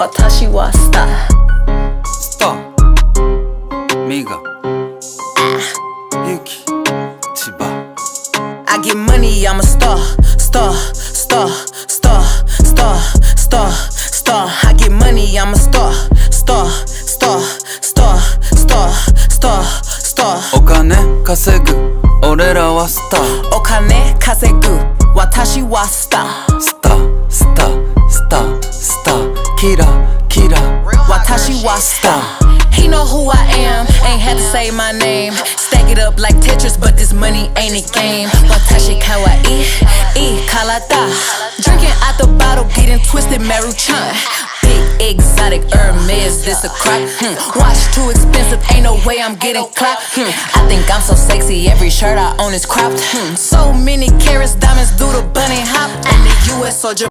watashi wa star. Star Miga Yuki Chiba. I get money, I'm a star. Star, star, star, star, star, star. I get money, I'm a star. Star, star, star, star, star, star. お金稼ぐ俺らはスター。お金稼ぐ私はスター。スタースタースタースターキラキラ私はスター。He know who I am, ain't had to say my name. Stack it up like Tetris, but this money ain't a game. Watashi kawaii, karata. Drinking out the bottle, getting twisted, Maruchan. Big exotic Hermes, this a crop. Watch too expensive, ain't no way I'm getting clapped. I think I'm so sexy, every shirt I own is cropped. So many carats, diamonds do the bunny hop. In the US or Japan.